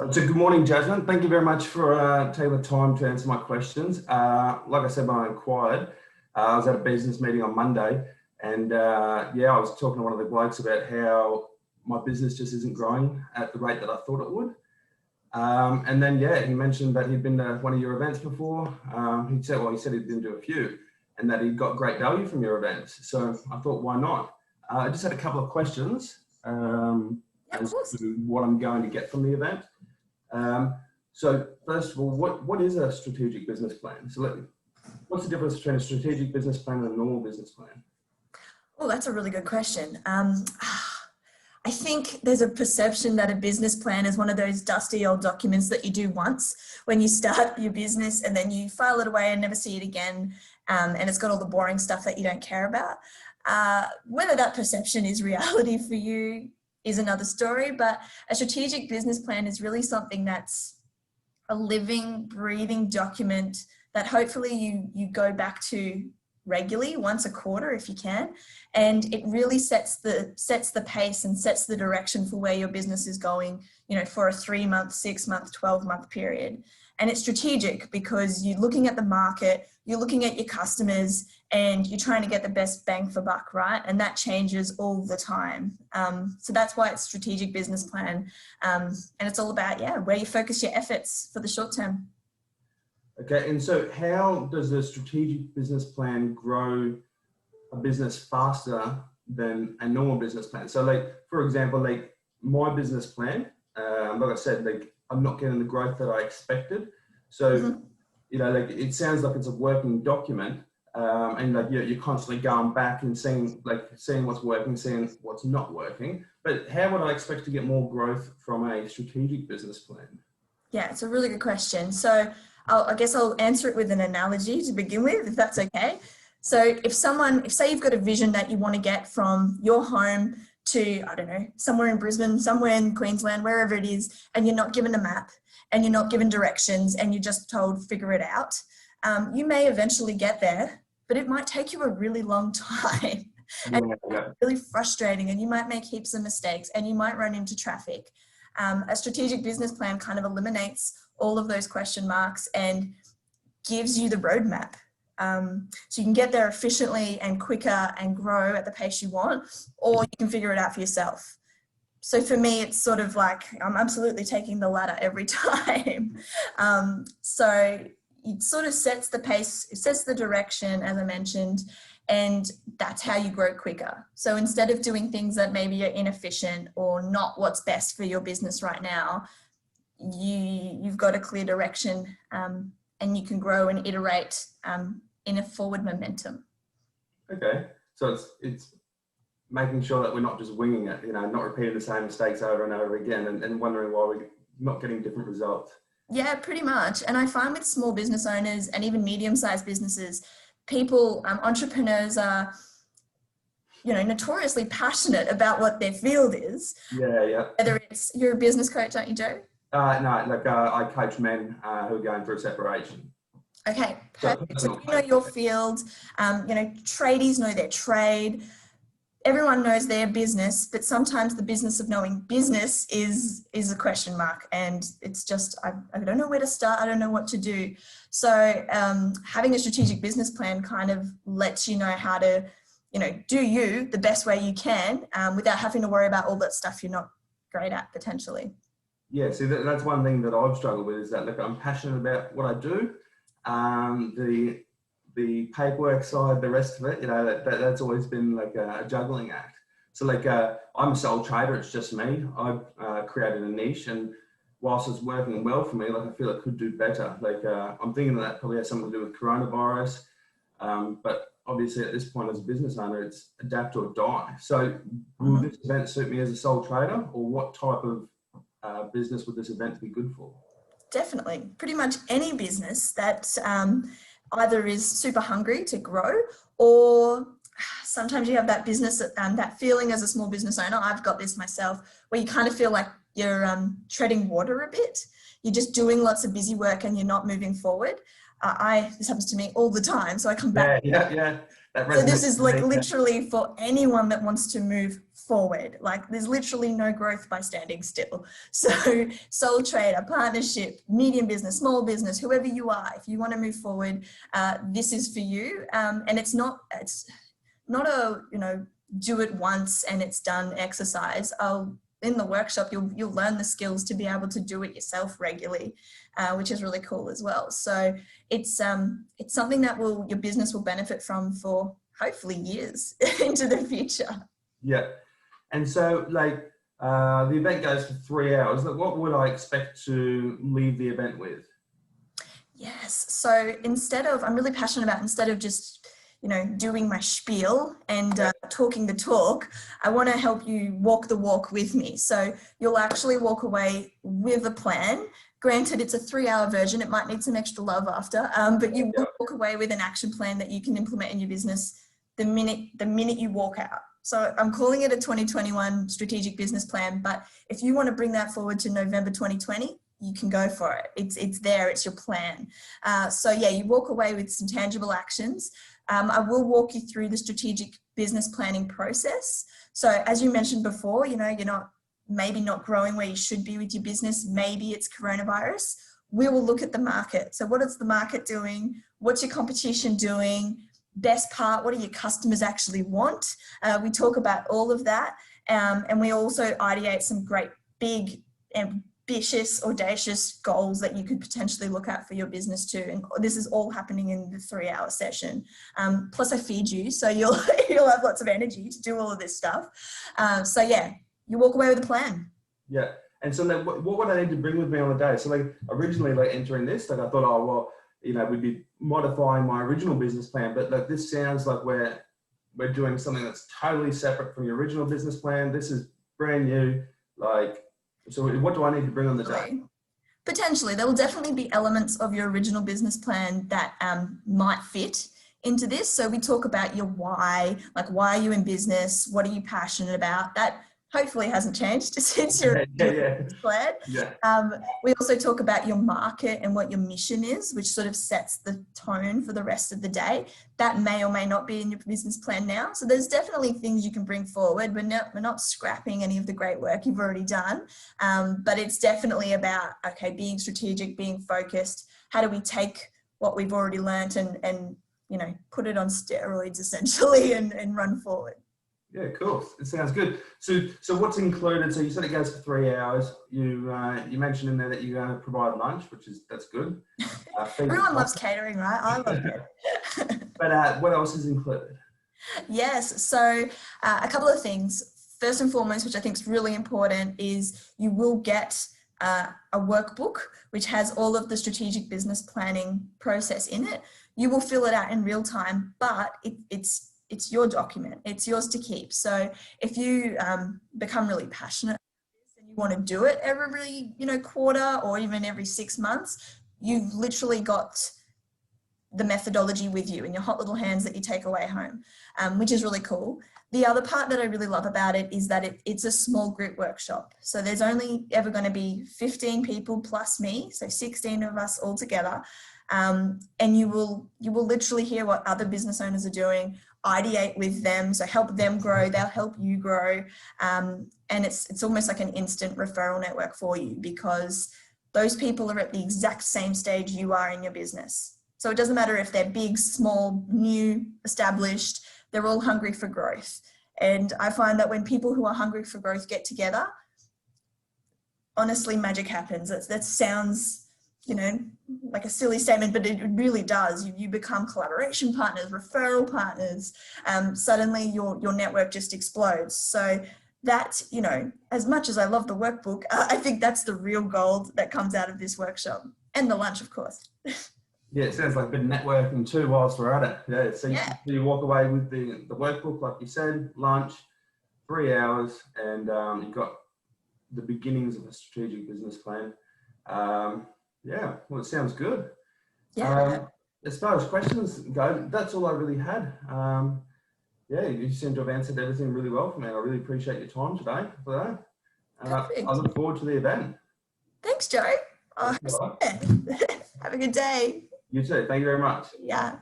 So good morning, Jasmine. Thank you very much for taking the time to answer my questions. Like I said when I inquired, I was at a business meeting on Monday, and yeah, I was talking to one of the blokes about how my business just isn't growing at the rate that I thought it would. And then, yeah, he mentioned that he'd been to one of your events before. He said he'd been to a few and that he got great value from your events. So I thought, why not? I just had a couple of questions as to what I'm going to get from the event. So first of all, what is a strategic business plan? So what's the difference between a strategic business plan and a normal business plan? Oh, that's a really good question. I think there's a perception that a business plan is one of those dusty old documents that you do once when you start your business and then you file it away and never see it again. And it's got all the boring stuff that you don't care about. Whether that perception is reality for you is another story, but a strategic business plan is really something that's a living, breathing document that hopefully you go back to regularly, once a quarter if you can, and it really sets the pace and sets the direction for where your business is going, for a 3-month, 6-month, 12-month period. And it's strategic because you're looking at the market, you're looking at your customers, and you're trying to get the best bang for buck, right? And that changes all the time. So that's why it's strategic business plan. And it's all about, where you focus your efforts for the short term. Okay, and so how does a strategic business plan grow a business faster than a normal business plan? So for example, my business plan, like I said, I'm not getting the growth that I expected. So, it sounds like it's a working document, and you're constantly going back and seeing what's working, seeing what's not working. But how would I expect to get more growth from a strategic business plan? Yeah, it's a really good question. So I guess I'll answer it with an analogy to begin with, if that's okay. So if say you've got a vision that you want to get from your home to, I don't know, somewhere in Brisbane, somewhere in Queensland, wherever it is, and you're not given a map and you're not given directions and you're just told, figure it out. You may eventually get there, but it might take you a really long time. And it's really frustrating, and you might make heaps of mistakes and you might run into traffic. A strategic business plan kind of eliminates all of those question marks and gives you the roadmap. So you can get there efficiently and quicker and grow at the pace you want, or you can figure it out for yourself. So for me, it's sort of like I'm absolutely taking the latter every time. So it sort of sets the pace, it sets the direction, as I mentioned, and that's how you grow quicker. So instead of doing things that maybe are inefficient or not what's best for your business right now, you've got a clear direction, and you can grow and iterate in a forward momentum. Okay, so it's making sure that we're not just winging it, not repeating the same mistakes over and over again and wondering why we're not getting different results. Yeah, pretty much. And I find with small business owners and even medium-sized businesses, people, entrepreneurs are, notoriously passionate about what their field is. Yeah. Whether it's, you're a business coach, aren't you, Joe? No, I coach men who are going through separation. Okay, perfect. So you know your field, tradies know their trade. Everyone knows their business, but sometimes the business of knowing business is a question mark, and it's just, I don't know where to start. I don't know what to do. So having a strategic business plan kind of lets you know how to, do you the best way you can without having to worry about all that stuff you're not great at potentially. Yeah, see, that's one thing that I've struggled with is that, I'm passionate about what I do. The paperwork side, the rest of it, that's always been like a juggling act. So I'm a sole trader, it's just me. I've created a niche, and whilst it's working well for me, I feel it could do better. I'm thinking that probably has something to do with coronavirus. But obviously at this point as a business owner, it's adapt or die. So will this event suit me as a sole trader, or what type of business would this event be good for? Definitely. Pretty much any business that either is super hungry to grow, or sometimes you have that business, that feeling as a small business owner, I've got this myself, where you kind of feel like you're treading water a bit. You're just doing lots of busy work and you're not moving forward. This happens to me all the time, so I come back. Yeah. So this is literally for anyone that wants to move forward. Like there's literally no growth by standing still. So sole trader, partnership, medium business, small business, whoever you are, if you want to move forward, this is for you. And it's not a, do it once and it's done exercise. In the workshop, you'll learn the skills to be able to do it yourself regularly, which is really cool as well. So it's something that your business will benefit from for hopefully years into the future. Yeah. And so like the event goes for 3 hours. What would I expect to leave the event with? Yes. So I'm really passionate about, instead of just doing my spiel and talking the talk, I want to help you walk the walk with me. So you'll actually walk away with a plan. Granted, it's a 3-hour version. It might need some extra love after, but you will walk away with an action plan that you can implement in your business the minute you walk out. So I'm calling it a 2021 strategic business plan, but if you want to bring that forward to November 2020, you can go for it. It's there, it's your plan. So yeah, you walk away with some tangible actions. I will walk you through the strategic business planning process. So as you mentioned before, you're maybe not growing where you should be with your business. Maybe it's coronavirus. We will look at the market. So what is the market doing? What's your competition doing? Best part, what do your customers actually want? We talk about all of that. And we also ideate some great big ambitious, audacious goals that you could potentially look at for your business too. And this is all happening in the 3-hour session. Plus I feed you, so you'll have lots of energy to do all of this stuff. So yeah, you walk away with a plan. Yeah. And so like, what would I need to bring with me on the day? So like originally, like entering this, like I thought, we'd be modifying my original business plan, but like this sounds like we're doing something that's totally separate from your original business plan. This is brand new. Like, so what do I need to bring on the day? Potentially, there will definitely be elements of your original business plan that might fit into this. So we talk about your why, like why are you in business? What are you passionate about? That hopefully hasn't changed since your plan. Yeah. We also talk about your market and what your mission is, which sort of sets the tone for the rest of the day. That may or may not be in your business plan now. So there's definitely things you can bring forward. We're not scrapping any of the great work you've already done, but it's definitely about, being strategic, being focused. How do we take what we've already learnt and put it on steroids essentially and run forward? Yeah, cool. It sounds good. So what's included? So you said it goes for 3 hours. You mentioned in there that you're going to provide lunch, that's good. Everyone loves catering, right? I love catering. But what else is included? Yes. So a couple of things. First and foremost, which I think is really important, is you will get a workbook which has all of the strategic business planning process in it. You will fill it out in real time, but it's your document. It's yours to keep. So if you become really passionate and you want to do it every quarter or even every 6 months, you've literally got the methodology with you in your hot little hands that you take away home, which is really cool. The other part that I really love about it is that it's a small group workshop. So there's only ever going to be 15 people plus me, so 16 of us all together. And you will literally hear what other business owners are doing, ideate with them, so help them grow, they'll help you grow. And it's almost like an instant referral network for you, because those people are at the exact same stage you are in your business. So it doesn't matter if they're big, small, new, established, they're all hungry for growth. And I find that when people who are hungry for growth get together, honestly, magic happens. That sounds, like a silly statement, but it really does. You become collaboration partners, referral partners. Suddenly your network just explodes. So that, as much as I love the workbook, I think that's the real gold that comes out of this workshop, and the lunch, of course. Yeah, it sounds like a bit of networking too whilst we're at it. Yeah, so you walk away with the workbook, like you said, lunch, 3 hours, and you've got the beginnings of a strategic business plan. Yeah, well, it sounds good. Yeah. As far as questions go, that's all I really had. You seem to have answered everything really well for me. I really appreciate your time today for that. I look forward to the event. Thanks, Joe. Have a good day. You too. Thank you very much. Yeah.